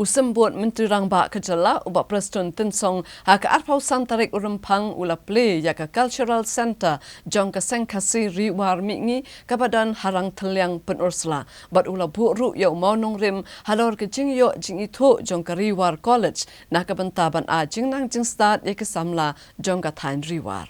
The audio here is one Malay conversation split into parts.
Symbud Myntri Rangbah kejala ubak Preston Tinsong hak arpau santarik urempang ula Plie iaka Cultural Center jong kesengkasi riwar mingi kabadan harang teliang Pynursla bat ula buru yau maunong rim halor ke jing yo jing itu jong ke riwar college nak kebentaban a jing nang jing start ya kesamla jong ka tain riwar.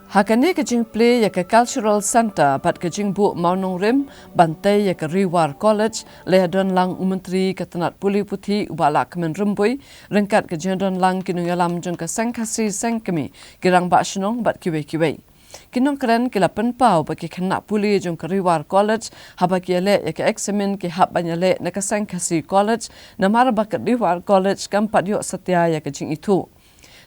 Hakani kejing Plie ya ke Cultural Center bat kejing bu maunong rim bantai ya ke riwar college lehadon lang Myntri ketenat puli puti ubalak kemen rembui rengkat kejing don lang kinungalam jong ke sengkasi sengkemi kirang bak senong bat kiwe-kiwe. Kinong keren kila penpau bagi kena puli jong ke riwar college habak yale ya ke eksamen ke hab banyale na ke sengkasi college namar bakat riwar college kampat yok setia ya kejing itu.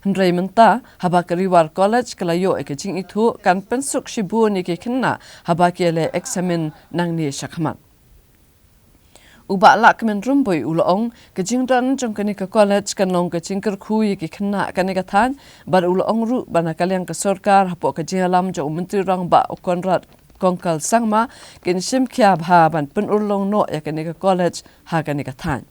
Hendrai menta haba riwar college kelayo ekejing itu kan pensuk shibu ni ke kena haba kele eksamen nang ni syakmat. Uba lak kemen rumbui uloong kejing dan jong kani ke college kan long kejing kerkui ke kena kani katan bar uloong ru bana kaliang ke sorkar hapo kejing alam jong Myntri Rangbah konrad kongkal sangma kin sim kiab ha ban penurlong no ya kani ke college ha kani katan.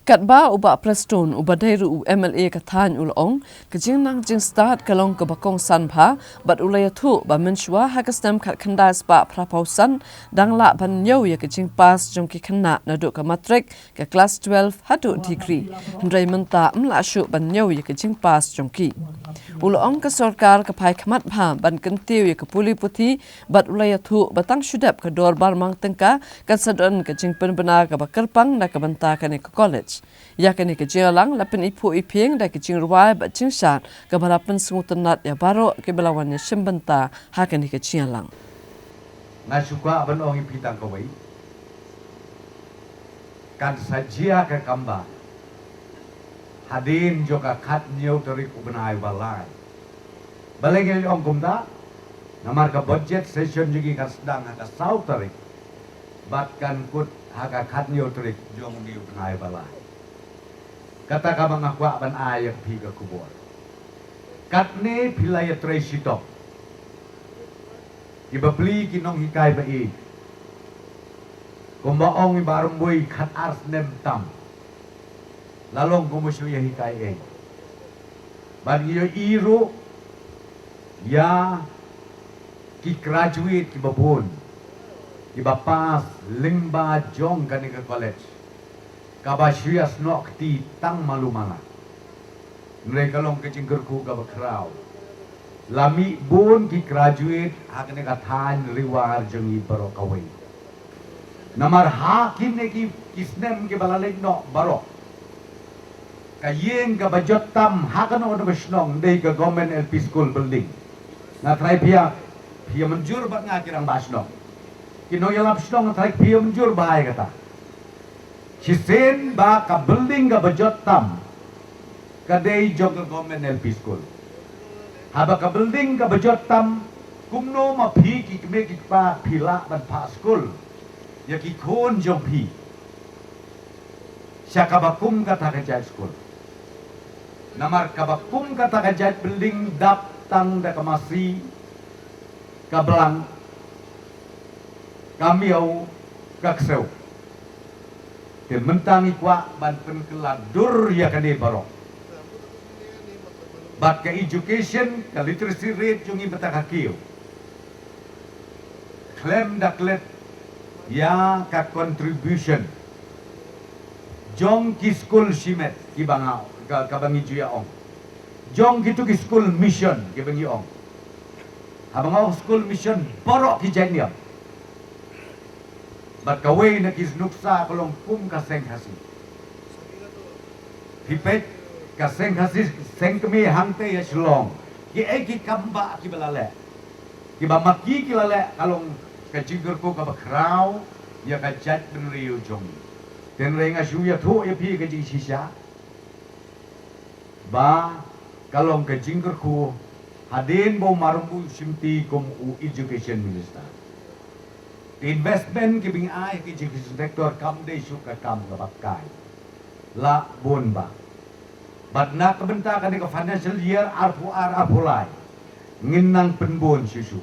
Katba uba Preston uba dairu MLA katan ulong kejing nang jing start kalong ke bakong sanbha bat ulaya tu ba menshwa hakastem kat kandas ba prapausan dang la ban nyau ya kejing pas jong ki kena naduk ke matrik ke kelas 12 hadu degree hendrai menta mla syu ban nyau ya kejing pas jong ki ulong ke sorkar ke pai khamat bha ban kentiu ya ke puli puti bat ulaya tu batang syudap ke dor bar mang tengka kan sadon kejing penbena ke bakerpang na ke benta ke college. Ya kini kejing lang lapen ipu iping da kejing ruai bat jing syat ke balapen sengutenat ya baro ke belawannya Symbenta ha kini kejing lang. Na suka benong ipitang kawai. Kan sajia ke kamba. Hadin juga kat nyau tarik ubenai balai. Balai ong kumta. Namar ke budget session juga kan sedang haka sau tarik. Batkan kut haka kat nyau tarik jong di ubenai balai. Kata ka mga kwa ban ayak piga kubor. Katne pilaya tresitop. Iba Plie kinong hikay ba i. Kumbaong ibarumboy kat ars nem tam. Lalong kumusyo ya hikay e. Ban iyo iro ya ki graduate ki babon. Iba pas lingba jong kanika college. Kabashias nokti tang malumala. Mereka long kecing kerku kabakrau. Lami bun ki graduate hakne kathan riwar jengi baro kawai. Namar hakin ne ki kisnem ki balalek no baro. Kayeng kabajot tam hakan ono besnong dei ke government LP school building. Na try pia menjur bat ngakirang basnong. Kino yalap snong try pia menjur bahaya kata. Hisen ba ka building ka bajot tam kadai jog government LP school. Haba ka building ka bajot tam kumno ma phi ki me ki pa phila ban pa school. Ya ki khon jong phi. Syaka bakum kata kajat school. Namar ka bakum kata kajat building dap tang da kamasi ka belang kami au kakseu. Ke mentang ikwa ban penkeladur ya kene barok. Bat ke education, ke literacy rate jungi betakakiyo. Klaim daklet ya ka contribution. Jong ki school simet ki bangau ka bangi juya ong. Jong gitu ki school mission ki bangi ong. Habangau school mission borok ki janya. Bat kawai na kisnuksa kolong kum kaseng hasi. Hipet kaseng hasi sengkemi hangte ya selong. Ki eki kamba ki balale. Ki bamaki ki lale kalong kajigurku ka bakrau ya kajat benriu jong. Den renga shuya thu ya pi kaji shisha. Ba kalong kajigurku hadin bo marumbu simti kum education minister. Investment giving ai ki education sector kam de suka kam kabakai la bonba badna kebenta kan ke financial year arpu ar apulai nginang penbon susu